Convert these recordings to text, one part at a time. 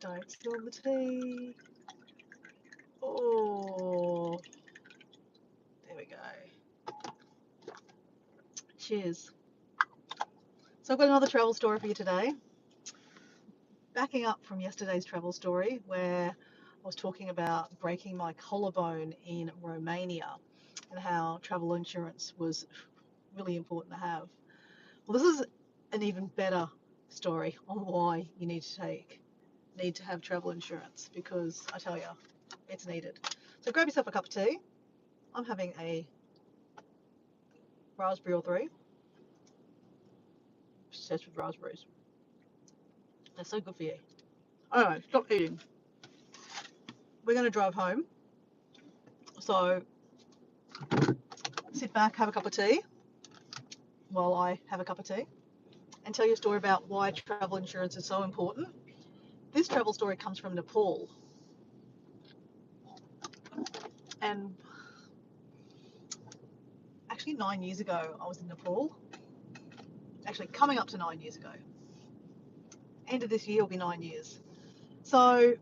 Don't spill the tea. Oh, there we go. Cheers. So I've got another travel story for you today. Backing up from yesterday's travel story where I was talking about breaking my collarbone in Romania and how travel insurance was really important to have. Well, this is an even better story on why you need to have travel insurance, because I tell you, it's needed. So grab yourself a cup of tea. I'm having a raspberry or three, obsessed with raspberries. They're so good for you. Alright, stop eating. We're going to drive home. So sit back, have a cup of tea while I have a cup of tea, and tell you a story about why travel insurance is so important. This travel story comes from Nepal. And actually 9 years ago, I was in Nepal. Actually, coming up to 9 years ago. End of this year will be 9 years. So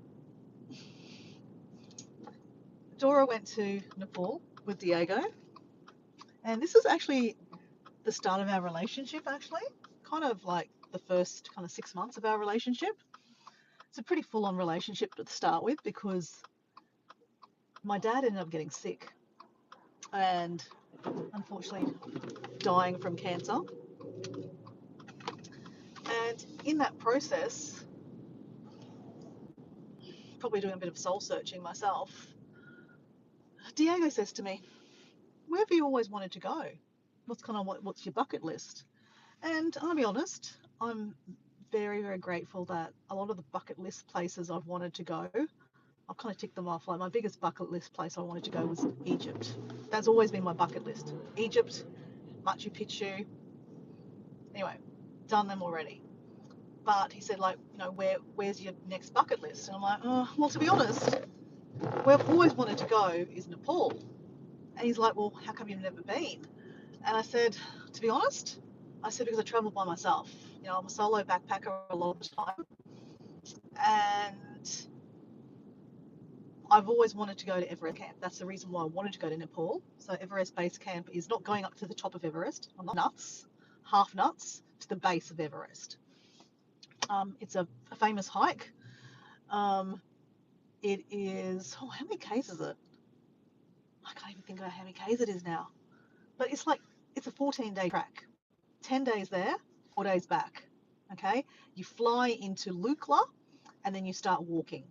Dora went to Nepal with Diego, and this was actually the start of our relationship, actually. Kind of like the first kind of 6 months of our relationship. It's a pretty full-on relationship to start with, because my dad ended up getting sick and unfortunately dying from cancer. And in that process, probably doing a bit of soul searching myself, Diego says to me, "Where have you always wanted to go? What's your bucket list?" And I'll be honest, I'm very, very grateful that a lot of the bucket list places I've wanted to go, I've kind of ticked them off. Like, my biggest bucket list place I wanted to go was Egypt. That's always been my bucket list. Egypt, Machu Picchu. Anyway, done them already. But he said, like, where's your next bucket list? And I'm like, oh, well, to be honest, where I've always wanted to go is Nepal. And he's like, well, how come you've never been? And I said, to be honest, because I travel by myself. I'm a solo backpacker a lot of the time. And I've always wanted to go to Everest Camp. That's the reason why I wanted to go to Nepal. So Everest Base Camp is not going up to the top of Everest. I'm not nuts, half nuts, to the base of Everest. It's a famous hike. It is, how many Ks is it? I can't even think about how many Ks it is now. But it's a 14-day track. 10 days there, 4 days back. Okay? You fly into Lukla and then you start walking.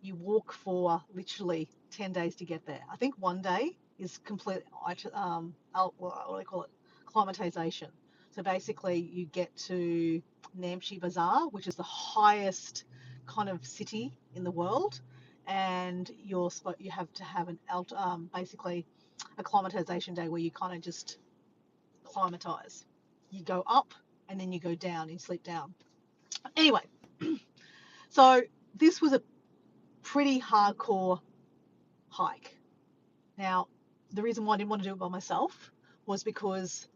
You walk for literally 10 days to get there. I think one day is complete, what do they call it? Acclimatization. So basically you get to Namche Bazaar, which is the highest kind of city in the world, and you have to have basically acclimatization day where you kind of just acclimatize. You go up and then you go down and you sleep down. Anyway, so this was a pretty hardcore hike. Now, the reason why I didn't want to do it by myself was because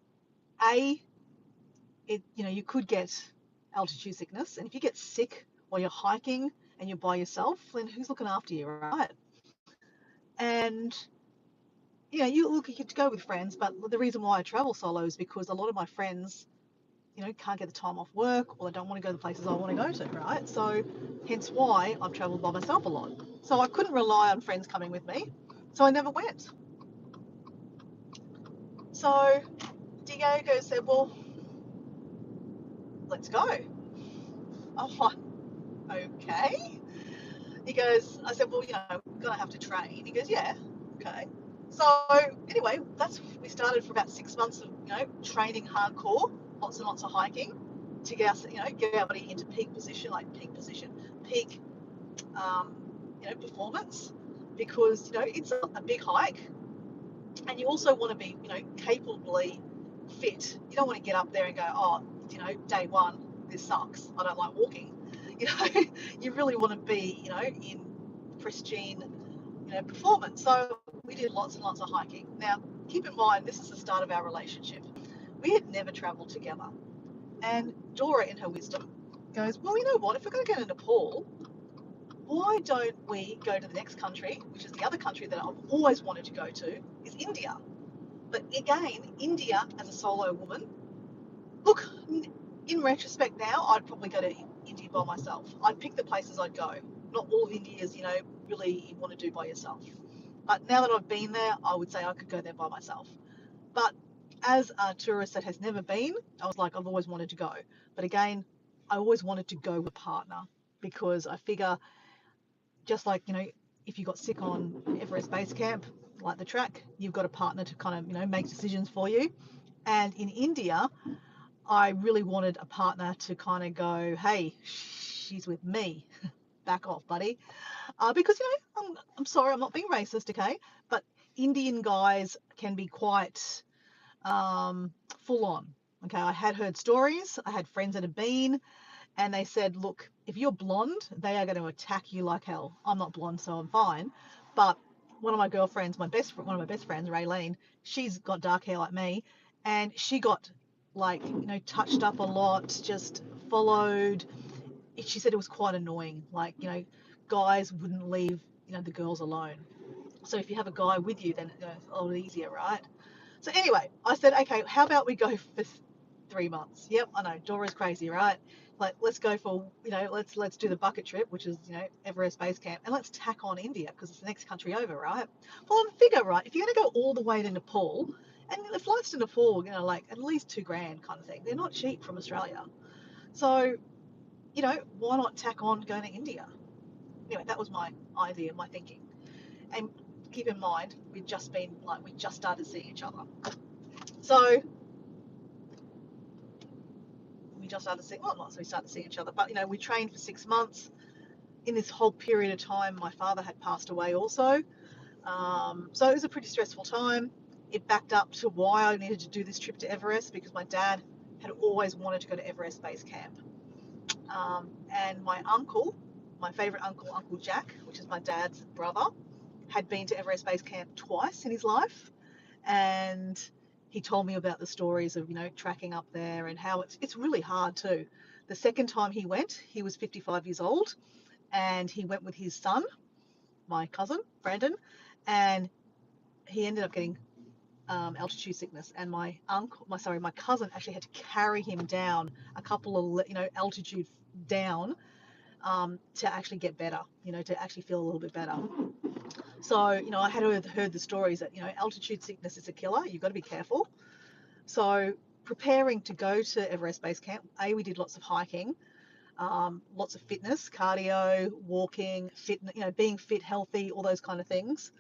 you could get altitude sickness, and if you get sick while you're hiking and you're by yourself, then who's looking after you, right? And you could go with friends, but the reason why I travel solo is because a lot of my friends, can't get the time off work, or they don't want to go to the places I want to go to, right? So hence why I've traveled by myself a lot. So I couldn't rely on friends coming with me, so I never went. So Diego said, well, let's go. I'm like, okay. I said, well, we're going to have to train. He goes, yeah, okay. So anyway, we started for about 6 months of, training hardcore, lots and lots of hiking to get our body into peak performance, because, it's a big hike, and you also want to be, capably fit. You don't want to get up there and go, oh, day one, this sucks, I don't like walking. You really want to be, in pristine, performance. So we did lots and lots of hiking. Now, keep in mind, this is the start of our relationship. We had never traveled together. And Dora, in her wisdom, goes, well, you know what? If we're going to go to Nepal, why don't we go to the next country, which is the other country that I've always wanted to go to, is India. But again, India as a solo woman, look, in retrospect now, I'd probably go to India by myself. I'd pick the places I'd go. Not all of India is, really you want to do by yourself. But now that I've been there, I would say I could go there by myself. But as a tourist that has never been, I was like, I've always wanted to go. But again, I always wanted to go with a partner because I figure just like, if you got sick on Everest Base Camp, like the track, you've got a partner to kind of, make decisions for you. And in India, I really wanted a partner to kind of go, hey, she's with me. Back off, buddy. Because, I'm sorry, I'm not being racist, okay? But Indian guys can be quite full on. Okay, I had heard stories. I had friends that had been, and they said, look, if you're blonde, they are going to attack you like hell. I'm not blonde, so I'm fine. But one of my girlfriends, one of my best friends, Raylene, she's got dark hair like me, and she got like, touched up a lot, just followed. She said it was quite annoying. Like, guys wouldn't leave, the girls alone. So if you have a guy with you, then it's a lot easier, right? So anyway, I said, okay, how about we go for 3 months? Yep, I know, Dora's crazy, right? Like, let's go for, let's do the bucket trip, which is, Everest Base Camp, and let's tack on India because it's the next country over, right? Well, figure, right, if you're going to go all the way to Nepal, and the flights to Nepal, like at least $2,000 kind of thing. They're not cheap from Australia. So, why not tack on going to India? Anyway, that was my idea, my thinking. And keep in mind, we just started seeing each other. So we just started seeing, well, not so we started seeing each other, but we trained for 6 months. In this whole period of time, my father had passed away also. So it was a pretty stressful time. It backed up to why I needed to do this trip to Everest because my dad had always wanted to go to Everest Base Camp. And my uncle, my favorite uncle, Uncle Jack, which is my dad's brother, had been to Everest Base Camp twice in his life. And he told me about the stories of, tracking up there and how it's really hard too. The second time he went, he was 55 years old and he went with his son, my cousin, Brandon, and he ended up getting altitude sickness. And my cousin actually had to carry him down a couple of, altitude down to actually get better, to actually feel a little bit better. So, I had heard the stories that, altitude sickness is a killer. You've got to be careful. So preparing to go to Everest Base Camp, we did lots of hiking, lots of fitness, cardio, walking, being fit, healthy, all those kind of things.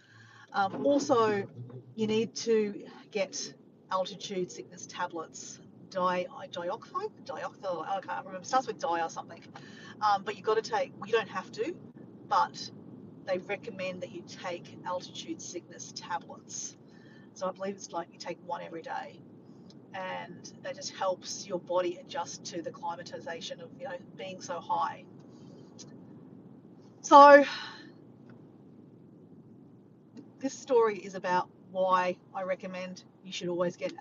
Also, you need to get altitude sickness tablets. Dioxide? I can't remember. It starts with di or something. But you've got to take, you don't have to, but they recommend that you take altitude sickness tablets. So I believe it's like you take one every day. And that just helps your body adjust to the climatization of, being so high. So this story is about why I recommend you should always get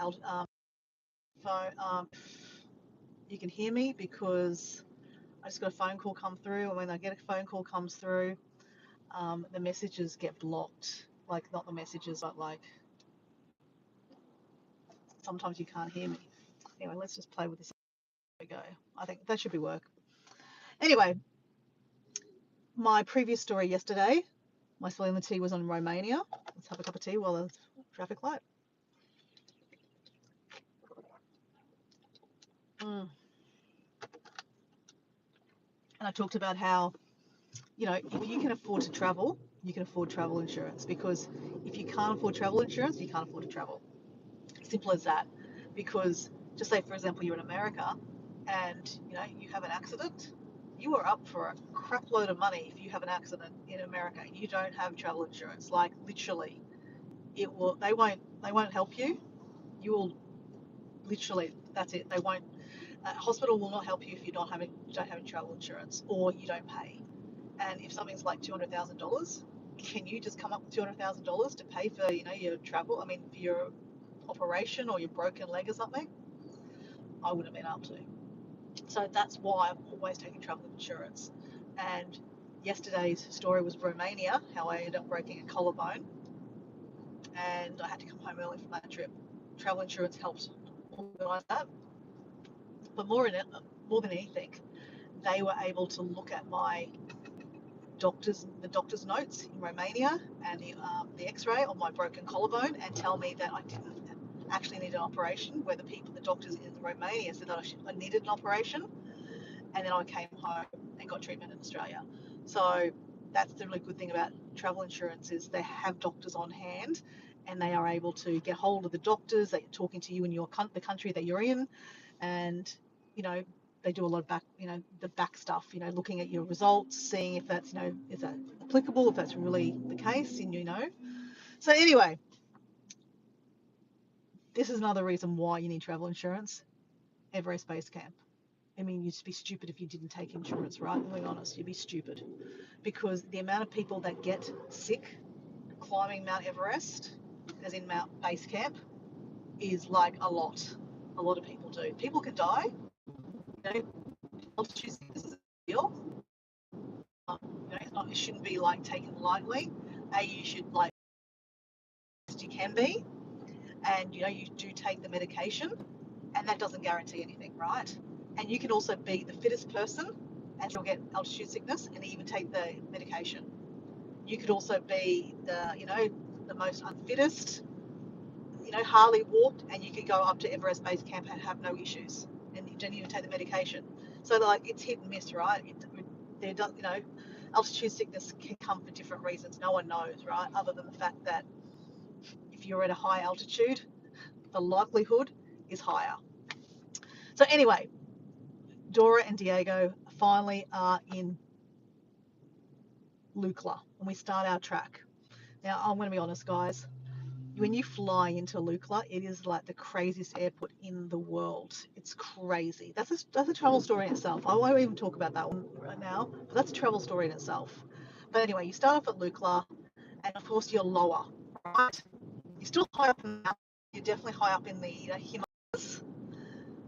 you can hear me because I just got a phone call come through, and when I get a phone call comes through, the messages get blocked. Like, not the messages, but like sometimes you can't hear me. Anyway, let's just play with this. There we go. I think that should be work. Anyway, my previous story yesterday, my spilling the tea was on Romania. Let's have a cup of tea while the traffic light. And I talked about how, if you can afford to travel, you can afford travel insurance, because if you can't afford travel insurance, you can't afford to travel. Simple as that. Because just say, for example, you're in America and, you have an accident, you are up for a crap load of money if you have an accident in America and you don't have travel insurance. Like, literally, they won't help you. You will literally, that's it. They won't. Hospital will not help you if you don't have travel insurance or you don't pay. And if something's like $200,000, can you just come up with $200,000 to pay for, your travel? I mean, for your operation or your broken leg or something? I wouldn't have been able to. So that's why I've always taken travel insurance. And Yesterday's story was Romania, how I ended up breaking a collarbone, and I had to come home early from that trip. Travel insurance helped organise that, but more than anything, they were able to look at the doctor's notes in Romania and the X-ray on my broken collarbone and tell me that I didn't actually need an operation. Where the doctors in Romania said that I needed an operation, and then I came home and got treatment in Australia. So that's the really good thing about travel insurance is they have doctors on hand, and they are able to get hold of the doctors that are talking to you in the country that you're in, and they do a lot of the back stuff, looking at your results, seeing if that's, is that applicable, if that's really the case, and So anyway, this is another reason why you need travel insurance. Everest Base Camp. I mean, you'd be stupid if you didn't take insurance, right? I'm being honest, you'd be stupid. Because the amount of people that get sick climbing Mount Everest, as in Mount Base Camp, is like a lot. A lot of people do. People can die. Altitude sickness is a deal. It shouldn't be like taken lightly. You should like as you can be, and you do take the medication, and that doesn't guarantee anything, right? And you can also be the fittest person and still get altitude sickness and even take the medication. You could also be the most unfittest, hardly walked, and you could go up to Everest Base Camp and have no issues, and you don't even take the medication. So like it's hit and miss, right? Altitude sickness can come for different reasons. No one knows, right? Other than the fact that if you're at a high altitude, the likelihood is higher. So anyway, Dora and Diego finally are in Lukla, and we start our track. Now, I'm going to be honest, guys. When you fly into Lukla, it is like the craziest airport in the world. It's crazy. That's a travel story in itself. I won't even talk about that one right now, but that's a travel story in itself. But anyway, you start off at Lukla, and of course you're lower, right? You're still high up in the mountains. You're definitely high up in the Himalayas,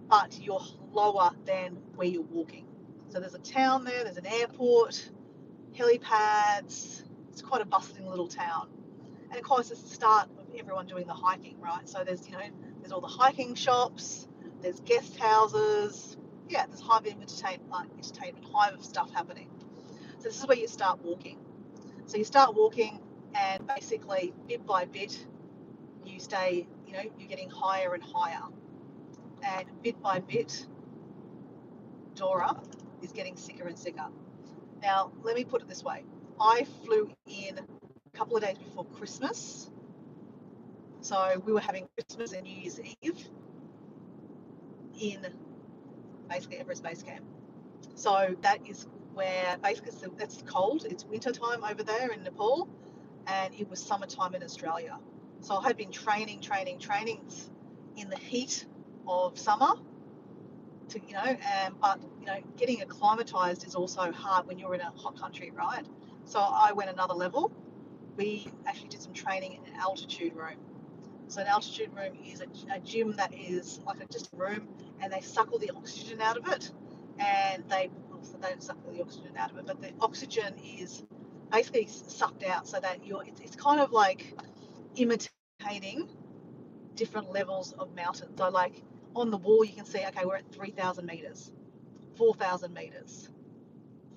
but you're lower than where you're walking. So there's a town there, there's an airport, helipads. It's quite a bustling little town. And of course, it's the start of everyone doing the hiking, right? So there's all the hiking shops, there's guest houses. Yeah, there's hive of entertainment, hive of stuff happening. So this is where you start walking. So you start walking, and basically, bit by bit, you stay, you're getting higher and higher. And bit by bit, Dora is getting sicker and sicker. Now, let me put it this way. I flew in a couple of days before Christmas. So we were having Christmas and New Year's Eve in basically Everest Base Camp. So that is where basically it's cold. It's winter time over there in Nepal, and it was summertime in Australia. So I had been training in the heat of summer but getting acclimatized is also hard when you're in a hot country, right? So I went another level. We actually did some training in an altitude room. So an altitude room is a gym that is like just a room, and they suck all the oxygen out of it, and they don't suck all the oxygen out of it, but the oxygen is basically sucked out so that it's kind of like imitating different levels of mountains. So like on the wall you can see, okay, we're at 3,000 meters, 4,000 meters,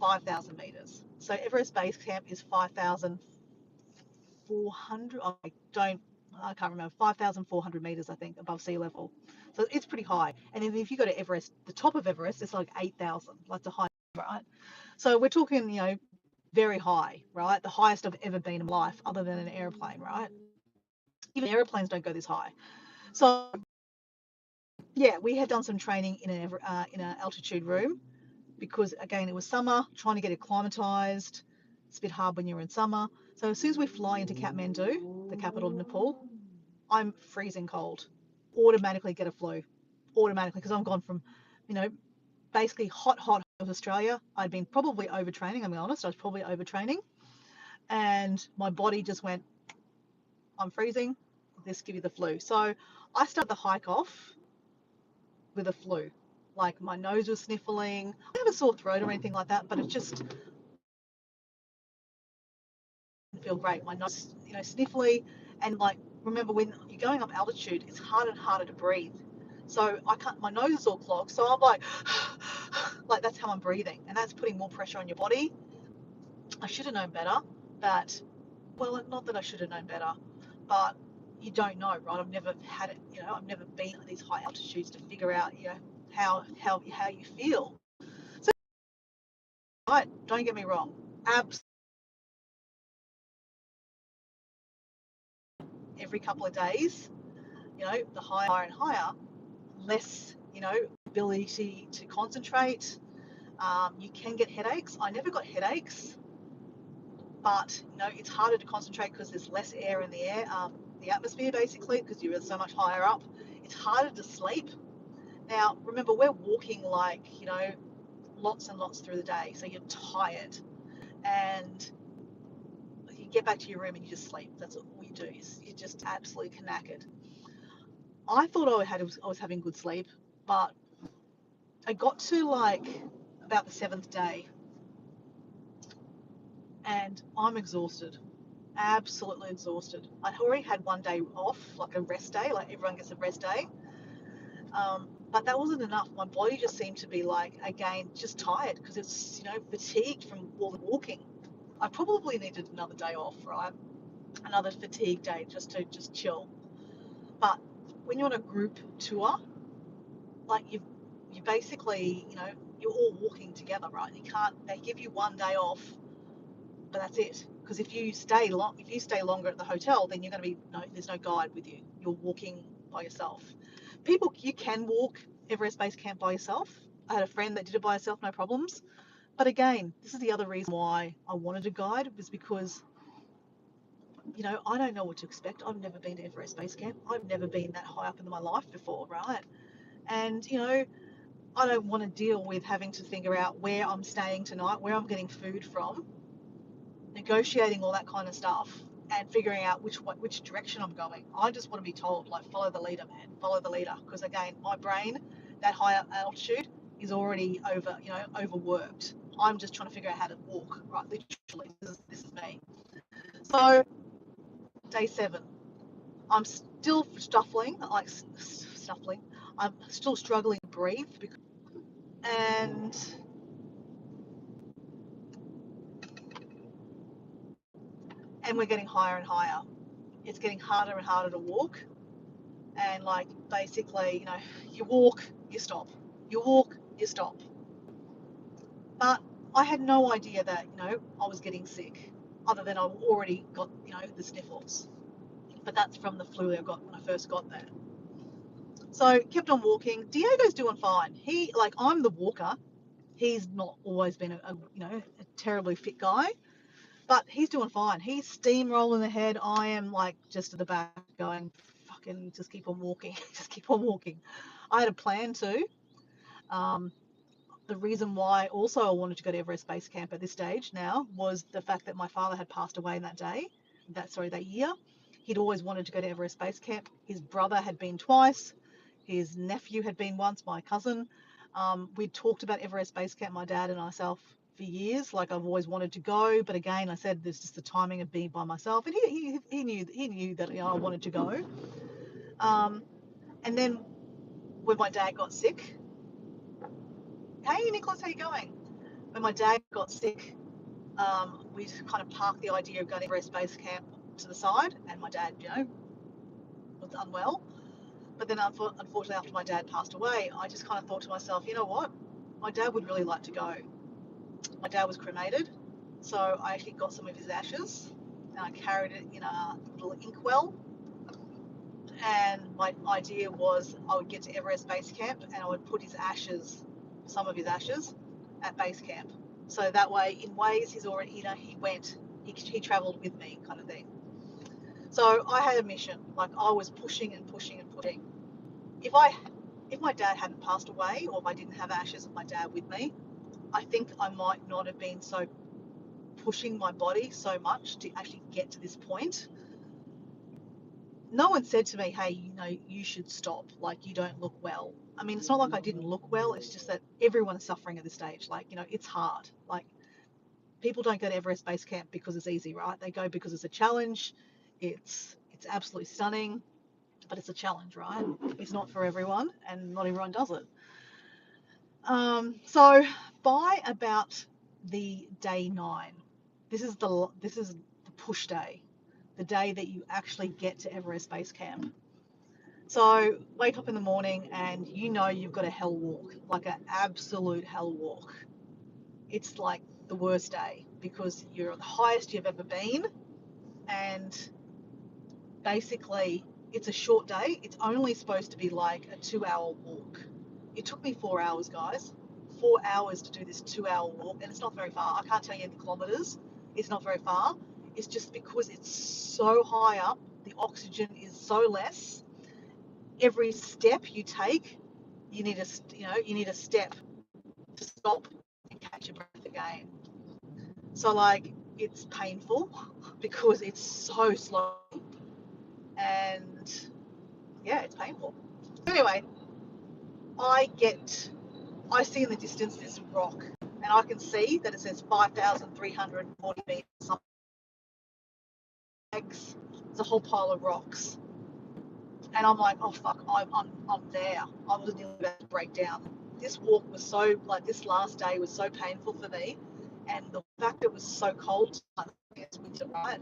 5,000 meters. So Everest Base Camp is 5,400. I can't remember, 5,400 meters, I think, above sea level. So it's pretty high. And then if you go to Everest, the top of Everest, it's like 8,000. Like the high, right? So we're talking, very high, right? The highest I've ever been in my life, other than an airplane, right? Even airplanes don't go this high. So yeah, we had done some training in an altitude room because again it was summer, trying to get acclimatized. It's a bit hard when you're in summer. So as soon as we fly into Kathmandu, the capital of Nepal, I'm freezing cold. Automatically get a flu, automatically, because I've gone from, basically hot of Australia. I'd been probably overtraining. I'm honest, I was probably overtraining, and my body just went, I'm freezing. Let's give you the flu. So I started the hike off with a flu. Like my nose was sniffling. I don't have a sore throat or anything like that, but it just feel great. My nose, sniffly, and like remember when you're going up altitude, it's harder and harder to breathe. So I can't. My nose is all clogged. So I'm like, like that's how I'm breathing, and that's putting more pressure on your body. I should have known better, but well, not that I should have known better, but you don't know, right? I've never had it. I've never been at these high altitudes to figure out, how you feel. So, right, don't get me wrong. Abs every couple of days, the higher and higher, less, ability to concentrate. You can get headaches. I never got headaches, but it's harder to concentrate because there's less air in the atmosphere, basically, because you're so much higher up. It's harder to sleep. Now, remember, we're walking like, lots and lots through the day, so you're tired, and you get back to your room and you just sleep. That's all you do. You're just absolutely knackered. I thought I was having good sleep, but I got to like about the seventh day, and I'm exhausted, absolutely exhausted. I'd already had one day off, like a rest day, like everyone gets a rest day. But that wasn't enough. My body just seemed to be like, again, just tired because it's, fatigued from all the walking. I probably needed another day off, right? Another fatigue day just to just chill. But when you're on a group tour, like you basically, you're all walking together, right? They give you one day off, but that's it. Because if you stay longer at the hotel, then you're going to be, there's no guide with you. You're walking by yourself. You can walk Everest Base Camp by yourself. I had a friend that did it by herself, no problems. But again, this is the other reason why I wanted a guide, was because, I don't know what to expect. I've never been to Everest Base Camp. I've never been that high up in my life before, right? And, I don't want to deal with having to figure out where I'm staying tonight, where I'm getting food from, negotiating all that kind of stuff, and figuring out which direction I'm going. I just want to be told, like, follow the leader, man, follow the leader. Because again, my brain, that high altitude, is already overworked. I'm just trying to figure out how to walk, right? Literally, this is me. So day 7, I'm still stuffling, like stuffling. I'm still struggling to breathe, and we're getting higher and higher. It's getting harder and harder to walk, and like basically, you walk, you stop, you walk, you stop. But I had no idea that I was getting sick, other than I already got the sniffles. But that's from the flu I got when I first got there. So kept on walking. Diego's doing fine. I'm the walker. He's not always been a terribly fit guy, but he's doing fine. He's steamrolling ahead. I am like just at the back going, fucking just keep on walking, just keep on walking. I had a plan too. Um, the reason why also I wanted to go to Everest Base Camp at this stage now was the fact that my father had passed away in that year. He'd always wanted to go to Everest Base Camp. His brother had been twice. His nephew had been once, my cousin. We'd talked about Everest Base Camp, my dad and myself, for years. Like, I've always wanted to go, but again, I said there's just the timing of being by myself, and he knew that I wanted to go. And then when my dad got sick, hey Nicholas, how you going? When my dad got sick, we kind of parked the idea of going to Everest Base Camp to the side, and my dad, was unwell. But then, unfortunately, after my dad passed away, I just kind of thought to myself, you know what? My dad would really like to go. My dad was cremated, so I actually got some of his ashes, and I carried it in a little inkwell. And my idea was I would get to Everest Base Camp, and I would put some of his ashes, at base camp. So that way, in ways, he's already, he travelled with me, kind of thing. So I had a mission. Like, I was pushing and pushing and pushing. If my dad hadn't passed away, or if I didn't have ashes of my dad with me, I think I might not have been so pushing my body so much to actually get to this point. No one said to me, hey, you should stop. Like, you don't look well. I mean, it's not like I didn't look well. It's just that everyone's suffering at this stage. Like, it's hard. Like, people don't go to Everest Base Camp because it's easy, right? They go because it's a challenge. It's absolutely stunning, but it's a challenge, right? It's not for everyone, and not everyone does it. So by about the day 9, this is the push day, the day that you actually get to Everest Base Camp. So wake up in the morning and you've got a hell walk, like an absolute hell walk. It's like the worst day because you're the highest you've ever been, and basically it's a short day. It's only supposed to be like a 2-hour walk. It took me 4 hours, guys. 4 hours to do this 2-hour walk, and it's not very far. I can't tell you the kilometers. It's not very far. It's just because it's so high up, the oxygen is so less. Every step you take, you need a step to stop and catch your breath again. So like it's painful because it's so slow, and yeah, it's painful. Anyway, I see in the distance this rock, and I can see that it says 5,340 meters. There's a whole pile of rocks, and I'm like, oh fuck, I'm there. I was nearly about to break down. This walk was so this last day was so painful for me, and the fact it was so cold. It's winter, right?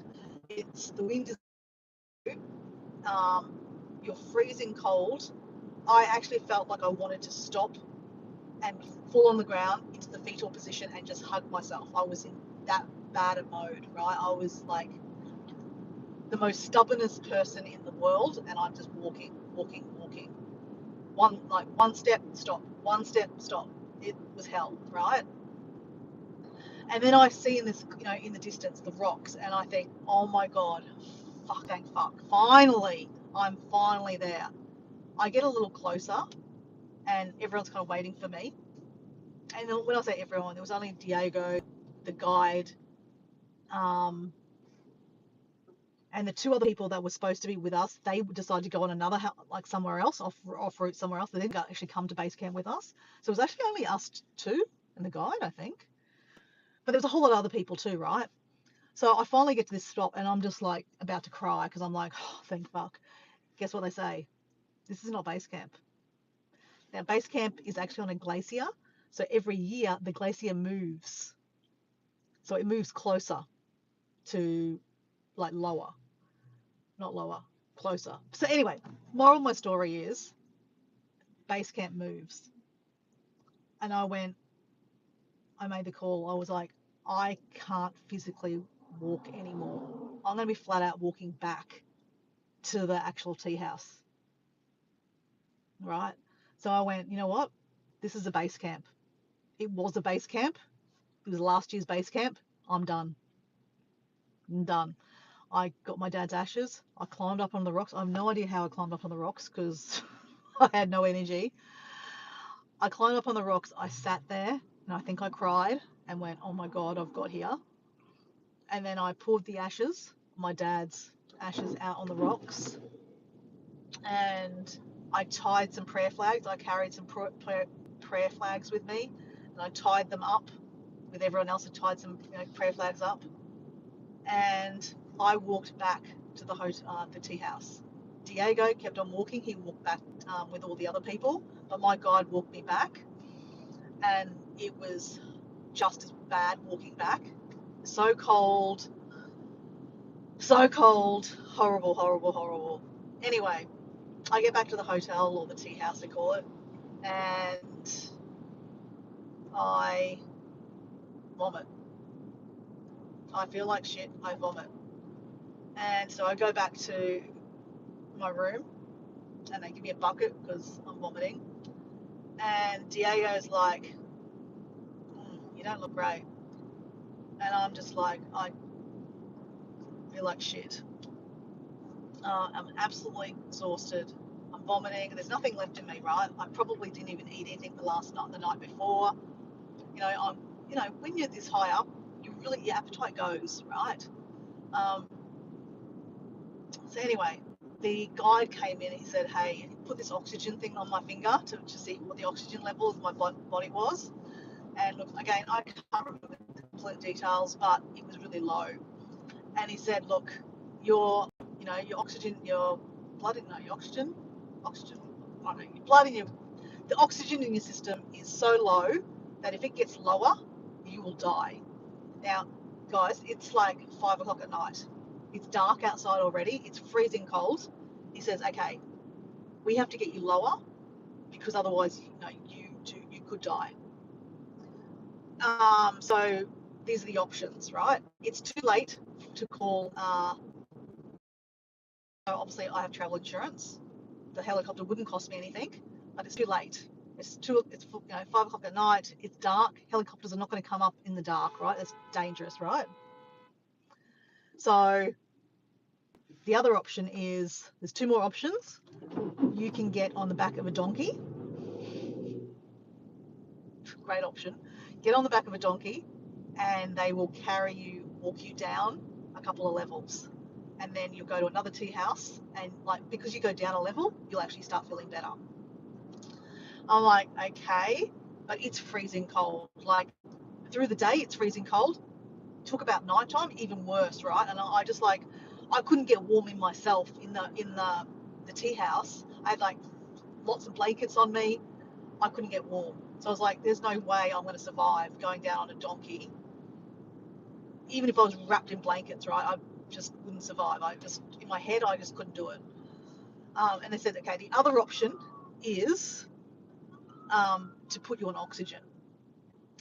The wind is you're freezing cold. I actually felt like I wanted to stop and fall on the ground into the fetal position and just hug myself. I was in that bad a mode, right? I was like the most stubbornest person in the world, and I'm just walking. One step, stop. One step, stop. It was hell, right? And then I see in the distance, the rocks, and I think, oh my God, fuck. I'm finally there. I get a little closer, and everyone's kind of waiting for me. And when I say everyone, there was only Diego, the guide, and the 2 other people that were supposed to be with us. They decided to go on another somewhere else, off route somewhere else. They didn't actually come to base camp with us, so it was actually only us 2 and the guide, I think. But there was a whole lot of other people too, right? So I finally get to this stop, and I'm just like about to cry because I'm like, oh, thank fuck. Guess what they say? This is not base camp. Now, base camp is actually on a glacier, so every year the glacier moves. So it moves closer to lower, not lower, closer. So anyway, moral of my story is base camp moves. And I made the call. I was like, I can't physically walk anymore. I'm going to be flat out walking back to the actual tea house. Right? So I went, you know what? This is a base camp. It was a base camp. It was last year's base camp. I'm done. I'm done. I got my dad's ashes. I climbed up on the rocks. I have no idea how I climbed up on the rocks because I had no energy. I climbed up on the rocks. I sat there and I think I cried and went, oh my God, I've got here. And then I poured the ashes, my dad's ashes, out on the rocks. And I tied some prayer flags. I carried some prayer flags with me, and I tied them up with everyone else had tied some prayer flags up. And I walked back to the hotel, the tea house. Diego kept on walking. He walked back with all the other people, but my guide walked me back, and it was just as bad walking back. So cold, horrible. Anyway, I get back to the hotel, or the tea house they call it, and I vomit. I feel like shit. I vomit. And so I go back to my room, and they give me a bucket because I'm vomiting. And Diego's like, you don't look great. And I'm just like, I feel like shit. I'm absolutely exhausted. I'm vomiting. There's nothing left in me, right? I probably didn't even eat anything the night before. When you're this high up, your appetite goes, right? So anyway, the guide came in and he said, hey, put this oxygen thing on my finger to see what the oxygen level of my body was. And look, again, I can't remember the complete details, but it was really low. And he said, look, your oxygen, your blood, no, your oxygen, I don't know, your blood in your, the oxygen in your system is so low that if it gets lower, you will die. Now, guys, it's like 5 o'clock at night. It's dark outside already. It's freezing cold. He says, okay, we have to get you lower because otherwise, you could die. So these are the options, right? It's too late to call. Obviously, I have travel insurance. The helicopter wouldn't cost me anything, but it's too late. It's 5 o'clock at night. It's dark. Helicopters are not going to come up in the dark, right? It's dangerous, right? So the other option is there's two more options. You can get on the back of a donkey. Great option. Get on the back of a donkey, and they will walk you down a couple of levels, and then you'll go to another tea house, and because you go down a level, you'll actually start feeling better. I'm like, okay, but it's freezing cold. Like through the day, it's freezing cold. Talk about nighttime, even worse, right? And I couldn't get warm in myself in the tea house. I had like lots of blankets on me. I couldn't get warm. So I was like, there's no way I'm going to survive going down on a donkey. Even if I was wrapped in blankets, right? I just wouldn't survive. In my head, I just couldn't do it. And they said, okay, the other option is to put you on oxygen.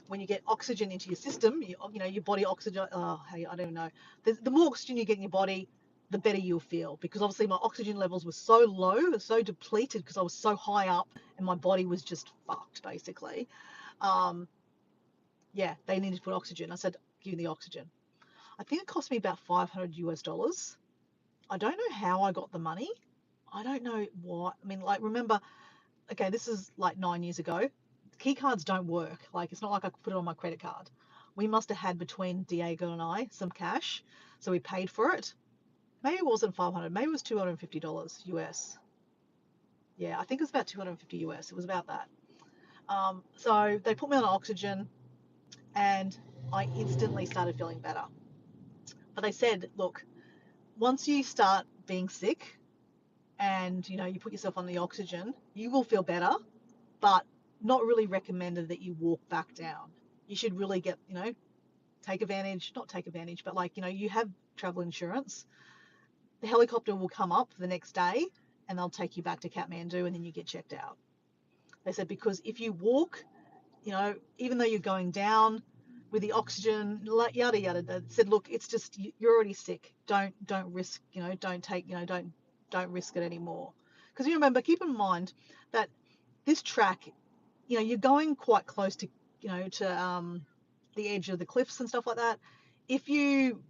When you get oxygen into your system, your body oxygen. I don't even know. The more oxygen you get in your body, the better you'll feel. Because obviously my oxygen levels were so low, so depleted because I was so high up, and my body was just fucked basically. They needed to put oxygen. I said, give me the oxygen. I think it cost me about $500. I don't know how I got the money. I don't know what. I mean, like, remember, okay, this is like 9 years ago. Key cards don't work. Like, it's not like I could put it on my credit card. We must have had between Diego and I some cash, so we paid for it. Maybe it wasn't 500. Maybe it was $250 US. Yeah, I think it was about 250 US. It was about that. So they put me on oxygen, and I instantly started feeling better. But they said, look, once you start being sick and you put yourself on the oxygen, you will feel better, but not really recommended that you walk back down. You should really get, not take advantage, but you have travel insurance. The helicopter will come up the next day and they'll take you back to Kathmandu, and then you get checked out. They said, because if you walk, even though you're going down with the oxygen, yada yada, they said, look, it's just, you're already sick. Don't risk, don't risk it anymore. Because you remember, keep in mind that this track, you're going quite close to, to the edge of the cliffs and stuff like that. If you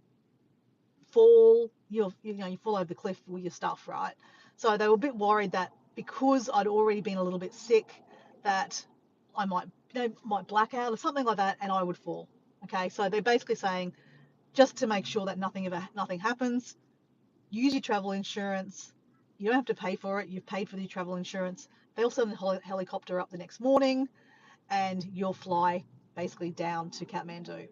fall, you fall over the cliff with your stuff, right? So they were a bit worried that because I'd already been a little bit sick, that I might black out or something like that, and I would fall. Okay, so they're basically saying, just to make sure that nothing happens, use your travel insurance. You don't have to pay for it. You've paid for the travel insurance. They'll send the helicopter up the next morning, and you'll fly basically down to Kathmandu.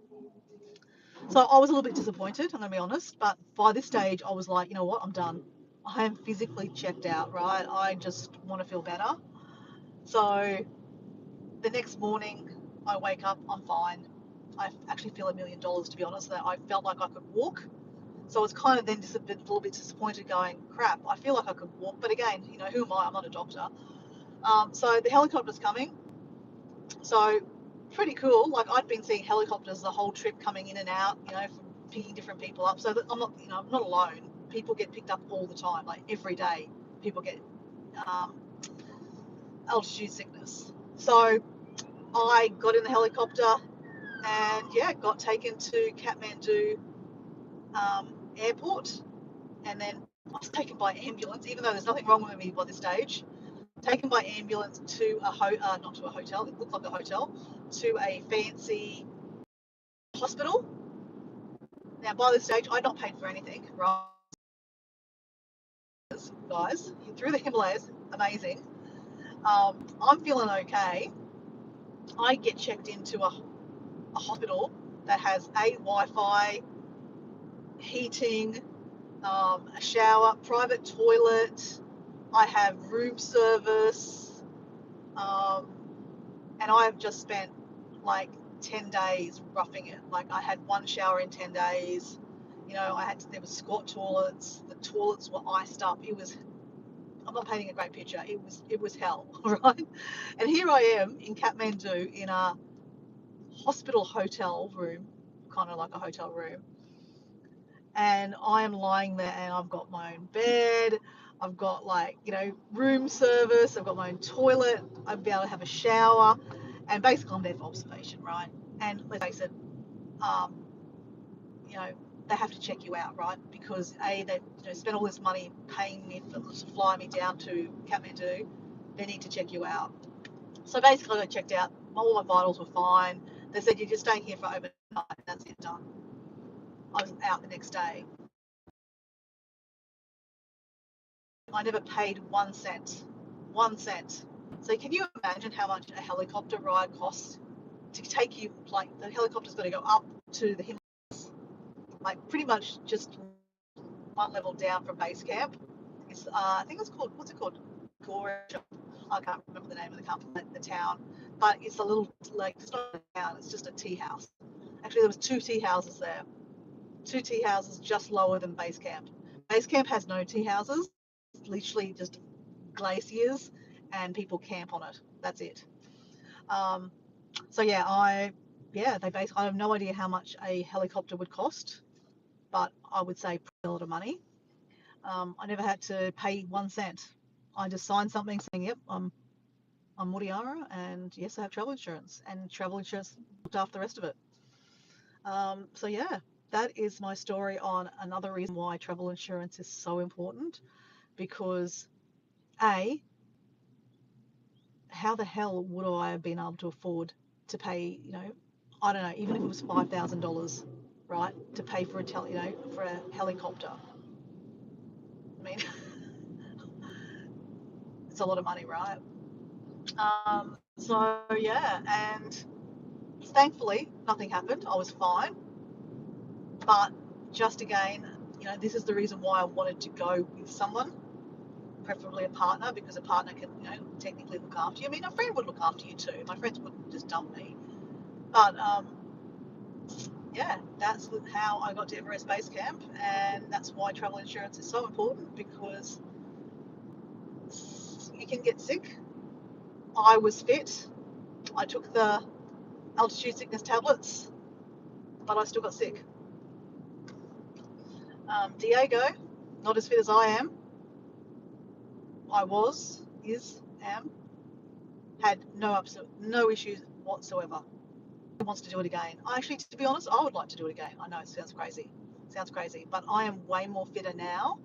So I was a little bit disappointed, I'm going to be honest, but by this stage I was like, you know what, I'm done. I am physically checked out, right? I just want to feel better. So the next morning I wake up, I'm fine. I actually feel $1 million, to be honest, that I felt like I could walk. So I was kind of then just a little bit disappointed, going, crap, I feel like I could walk, but again, who am I? I'm not a doctor. So the helicopter's coming. So pretty cool. Like, I'd been seeing helicopters the whole trip coming in and out, from picking different people up. So that I'm not alone. People get picked up all the time, like every day. People get altitude sickness. So I got in the helicopter and got taken to Kathmandu airport, and then I was taken by ambulance, even though there's nothing wrong with me by this stage. Taken by ambulance to not to a hotel, it looked like a hotel, to a fancy hospital. Now, by this stage, I'd not paid for anything, right? Guys, through the Himalayas, amazing. I'm feeling okay. I get checked into a hospital that has Wi-Fi, heating, a shower, private toilet. I have room service, and I have just spent like 10 days roughing it. Like I had one shower in 10 days. There was squat toilets. The toilets were iced up. I'm not painting a great picture. It was hell, right? And here I am in Kathmandu in a hospital hotel room, kind of like a hotel room. And I am lying there and I've got my own bed. I've got room service. I've got my own toilet. I'd be able to have a shower. And basically I'm there for observation, right? And let's face it, um, you know, they have to check you out, right? Because they spent all this money paying me to fly me down to Kathmandu. They need to check you out. So basically I got checked out. All my vitals were fine. They said you're just staying here for overnight. That's it, done. I was out the next day. I never paid 1 cent. 1 cent. So can you imagine how much a helicopter ride costs to take you? Like the helicopter's got to go up to the Himalayas, like pretty much just one level down from base camp. I think it's called, what's it called? Gorecha. I can't remember the name of the town, but it's a little, like, it's not a town, it's just a tea house. Actually, there was 2 tea houses there. 2 tea houses just lower than base camp. Base camp has no tea houses. It's literally just glaciers and people camp on it. That's it. So yeah, I have no idea how much a helicopter would cost, but I would say a lot of money. I never had to pay 1 cent. I just signed something saying, yep, I'm Moriara, and yes, I have travel insurance, and travel insurance looked after the rest of it. So yeah, that is my story on another reason why travel insurance is so important, because how the hell would I have been able to afford to pay, I don't know, even if it was $5,000, right, to pay for for a helicopter. I mean, it's a lot of money, right? So yeah, and thankfully nothing happened. I was fine. But just again, this is the reason why I wanted to go with someone, preferably a partner, because a partner can, technically look after you. I mean, a friend would look after you too. My friends wouldn't just dump me. But yeah, that's how I got to Everest Base Camp, and that's why travel insurance is so important, because you can get sick. I was fit. I took the altitude sickness tablets, but I still got sick. Diego, not as fit as I am. I am, had no issues whatsoever. He wants to do it again. Actually, to be honest, I would like to do it again. I know it sounds crazy, but I am way more fitter now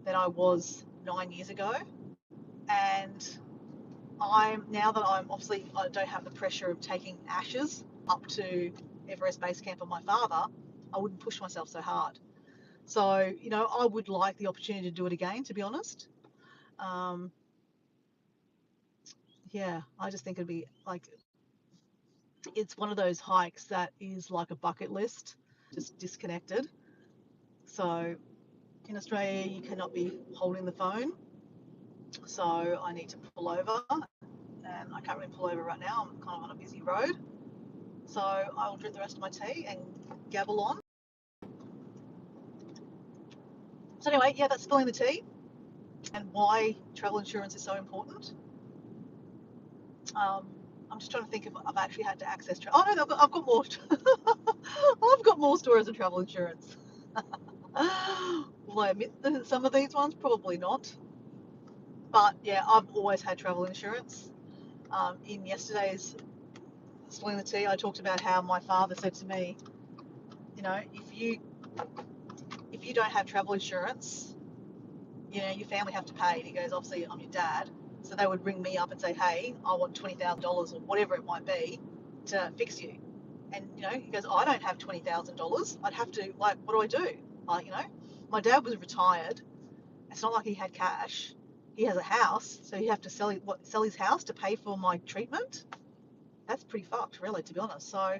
than I was 9 years ago. And now that I don't have the pressure of taking ashes up to Everest Base Camp of my father, I wouldn't push myself so hard. So, I would like the opportunity to do it again, to be honest. Yeah, I just think it'd be like, it's one of those hikes that is like a bucket list, just disconnected. So in Australia, you cannot be holding the phone. So I need to pull over, and I can't really pull over right now. I'm kind of on a busy road. So I will drink the rest of my tea and gabble on. So anyway, yeah, that's spilling the tea and why travel insurance is so important. I'm just trying to think if I've actually had to access travel. Oh no, I've got more. I've got more stories of travel insurance. Will I admit some of these ones? Probably not. But yeah, I've always had travel insurance. In yesterday's Spilling the Tea, I talked about how my father said to me, if you don't have travel insurance, your family have to pay. And he goes, obviously, I'm your dad. So they would ring me up and say, hey, I want $20,000 or whatever it might be to fix you. And, he goes, I don't have $20,000. I'd have to, what do I do? My dad was retired. It's not like he had cash. He has a house, so you have to sell his house to pay for my treatment. That's pretty fucked, really, to be honest. So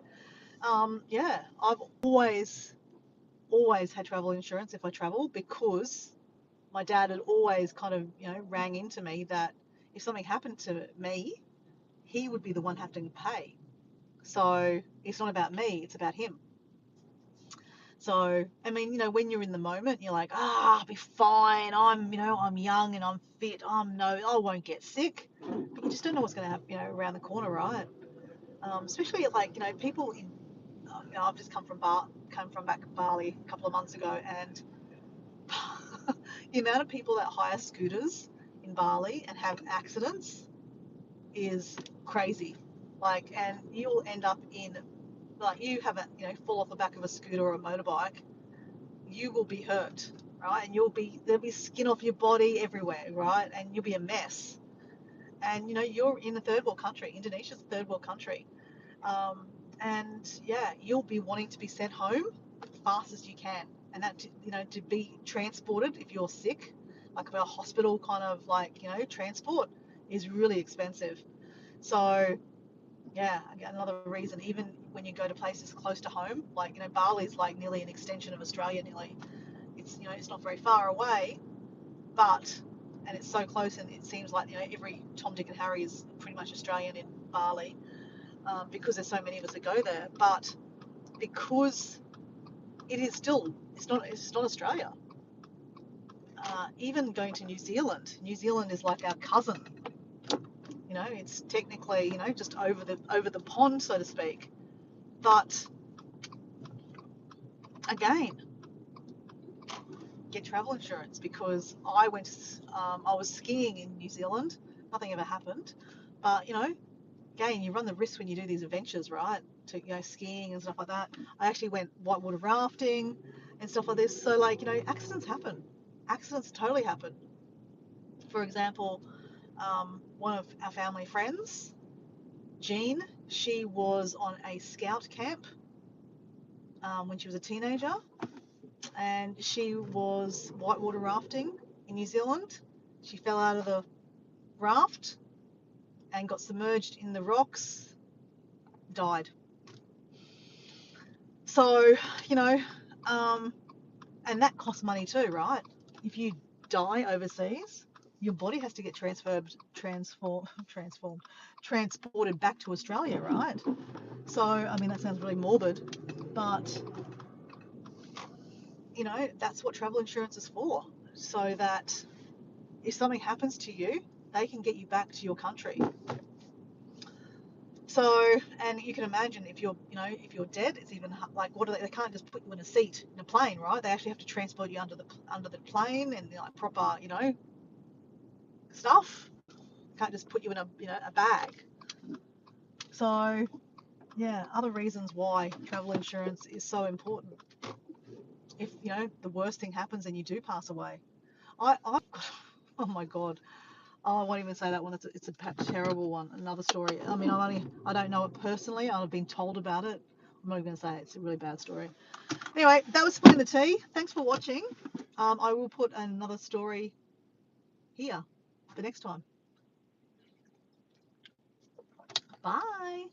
Yeah, I've always had travel insurance if I travel, because my dad had always kind of, rang into me that if something happened to me, he would be the one having to pay. So it's not about me, it's about him. So, I mean, when you're in the moment, you're like, I'll be fine. I'm young and I'm fit. I won't get sick. But you just don't know what's going to happen, around the corner, right? Especially like, people in, I've just come from back Bali a couple of months ago, and the amount of people that hire scooters in Bali and have accidents is crazy. Like, and you'll end up in, like, you have a, fall off the back of a scooter or a motorbike, you will be hurt, right? And there'll be skin off your body everywhere, right? And you'll be a mess. And, you're in a third world country. Indonesia's a third world country. And yeah, you'll be wanting to be sent home as fast as you can. And that, to be transported if you're sick, like a hospital kind of like, transport is really expensive. So yeah, again, another reason, even when you go to places close to home, like, Bali's like nearly an extension of Australia, nearly. It's not very far away, but, and it's so close, and it seems like, every Tom, Dick, and Harry is pretty much Australian in Bali, because there's so many of us that go there. But because it's not Australia. Even going to New Zealand is like our cousin. It's technically, just over the pond, so to speak. But again, get travel insurance, because I was skiing in New Zealand. Nothing ever happened, but again, you run the risk when you do these adventures, right? To skiing and stuff like that. I actually went whitewater rafting and stuff like this. So like, accidents happen. Accidents totally happen. For example, one of our family friends, Jean, she was on a scout camp when she was a teenager, and she was whitewater rafting in New Zealand. She fell out of the raft and got submerged in the rocks, died. So, you know, um, and that costs money too, right? If you die overseas, your body has to get transported back to Australia, right? So, I mean, that sounds really morbid, but that's what travel insurance is for, so that if something happens to you, they can get you back to your country. So, and you can imagine if you're dead, it's even like, what do they can't just put you in a seat in a plane, right? They actually have to transport you under the plane, and like proper, stuff. They can't just put you in a bag. So, yeah, other reasons why travel insurance is so important. If the worst thing happens and you do pass away, I've got, oh my god, oh, I won't even say that one. It's a terrible one. Another story. I mean, I don't know it personally. I've been told about it. I'm not even going to say it. It's a really bad story. Anyway, that was Spilling the Tea. Thanks for watching. I will put another story here for next time. Bye.